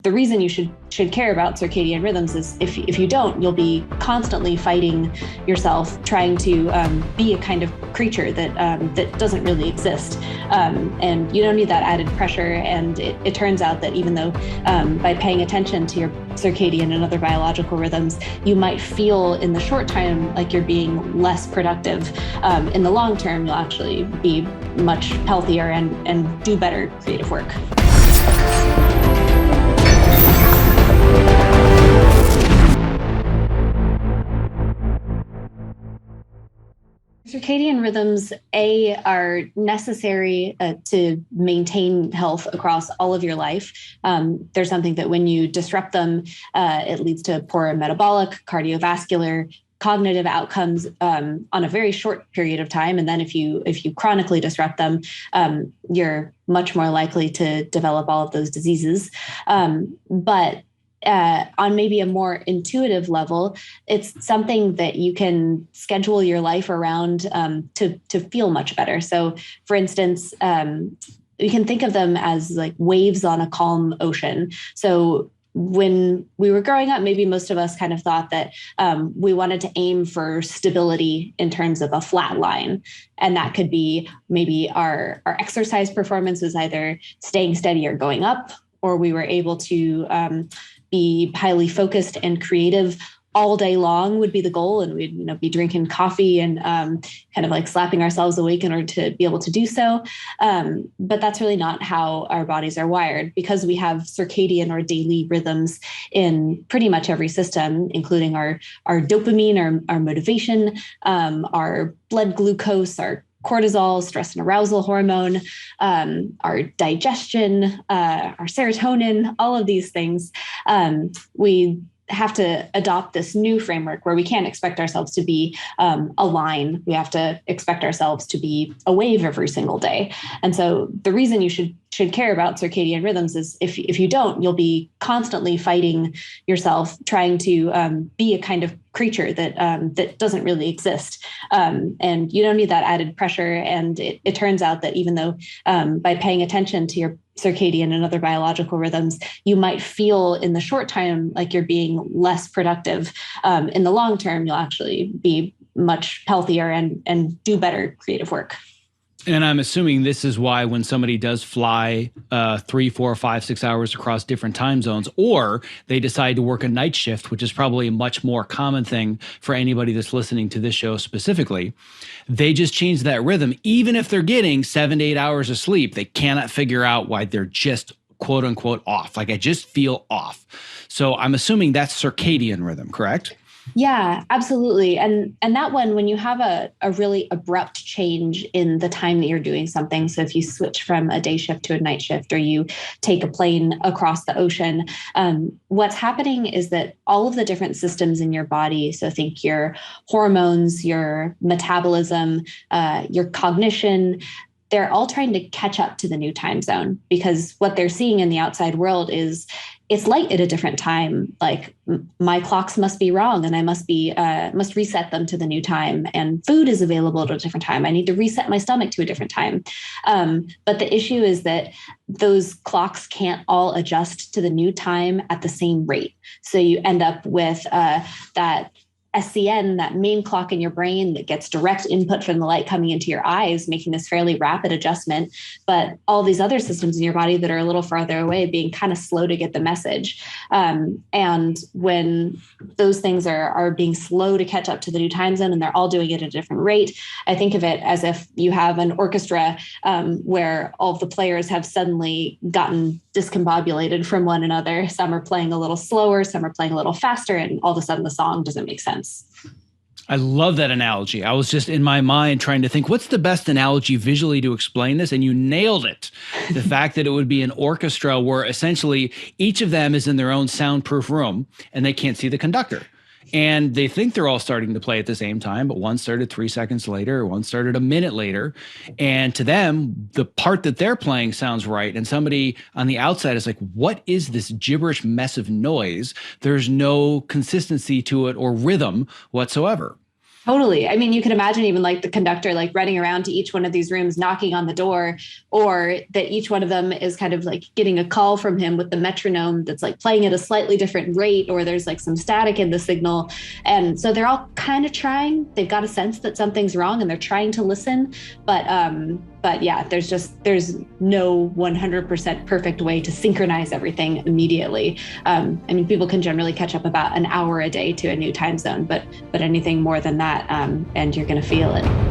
The reason you should care about circadian rhythms is if you don't, you'll be constantly fighting yourself, trying to be a kind of creature that doesn't really exist, and you don't need that added pressure. And it turns out that even though by paying attention to your circadian and other biological rhythms, you might feel in the short term like you're being less productive. In the long term, you'll actually be much healthier and do better creative work. Circadian rhythms, are necessary to maintain health across all of your life. They're something that when you disrupt them, it leads to poor metabolic, cardiovascular, cognitive outcomes on a very short period of time. And then if you chronically disrupt them, you're much more likely to develop all of those diseases. But on maybe a more intuitive level, it's something that you can schedule your life around to feel much better. So, for instance, you can think of them as like waves on a calm ocean. So when we were growing up, maybe most of us kind of thought that we wanted to aim for stability in terms of a flat line. And that could be maybe our exercise performance was either staying steady or going up, or we were able to be highly focused and creative all day long would be the goal. And we'd be drinking coffee and kind of like slapping ourselves awake in order to be able to do so. But that's really not how our bodies are wired, because we have circadian or daily rhythms in pretty much every system, including our dopamine, our motivation, our blood glucose, our cortisol, stress and arousal hormone, our digestion, our serotonin, all of these things. We have to adopt this new framework where we can't expect ourselves to be a line. We have to expect ourselves to be a wave every single day. And so the reason you should care about circadian rhythms is if you don't, you'll be constantly fighting yourself, trying to be a kind of creature that doesn't really exist. And you don't need that added pressure. And it turns out that even though by paying attention to your circadian and other biological rhythms, you might feel in the short time like you're being less productive. In the long term, you'll actually be much healthier and do better creative work. And I'm assuming this is why when somebody does fly 3, 4, 5, 6 hours across different time zones, or they decide to work a night shift, which is probably a much more common thing for anybody that's listening to this show specifically, they just change that rhythm. Even if they're getting 7 to 8 hours of sleep, they cannot figure out why they're just quote unquote off. Like, I just feel off. So I'm assuming that's circadian rhythm, correct? Yeah, absolutely. And that one, when you have a really abrupt change in the time that you're doing something, so if you switch from a day shift to a night shift, or you take a plane across the ocean, what's happening is that all of the different systems in your body, so think your hormones, your metabolism, your cognition, they're all trying to catch up to the new time zone, because what they're seeing in the outside world is it's light at a different time. Like, my clocks must be wrong, and I must reset them to the new time. And food is available at a different time. I need to reset my stomach to a different time. But the issue is that those clocks can't all adjust to the new time at the same rate. So you end up with that SCN, that main clock in your brain that gets direct input from the light coming into your eyes, making this fairly rapid adjustment. But all these other systems in your body that are a little farther away being kind of slow to get the message. And when those things are being slow to catch up to the new time zone, and they're all doing it at a different rate, I think of it as if you have an orchestra where all of the players have suddenly gotten discombobulated from one another. Some are playing a little slower, some are playing a little faster, and all of a sudden the song doesn't make sense. I love that analogy. I was just in my mind trying to think, what's the best analogy visually to explain this? And you nailed it. The fact that it would be an orchestra where essentially each of them is in their own soundproof room and they can't see the conductor. And they think they're all starting to play at the same time, but one started 3 seconds later, one started a minute later. And to them, the part that they're playing sounds right. And somebody on the outside is like, what is this gibberish mess of noise? There's no consistency to it or rhythm whatsoever. Totally. I mean, you can imagine even like the conductor, like running around to each one of these rooms, knocking on the door, or that each one of them is kind of like getting a call from him with the metronome that's like playing at a slightly different rate, or there's like some static in the signal. And so they're all kind of trying, they've got a sense that something's wrong and they're trying to listen. But yeah, there's no 100% perfect way to synchronize everything immediately. I mean, people can generally catch up about an hour a day to a new time zone, but anything more than that, and you're going to feel it.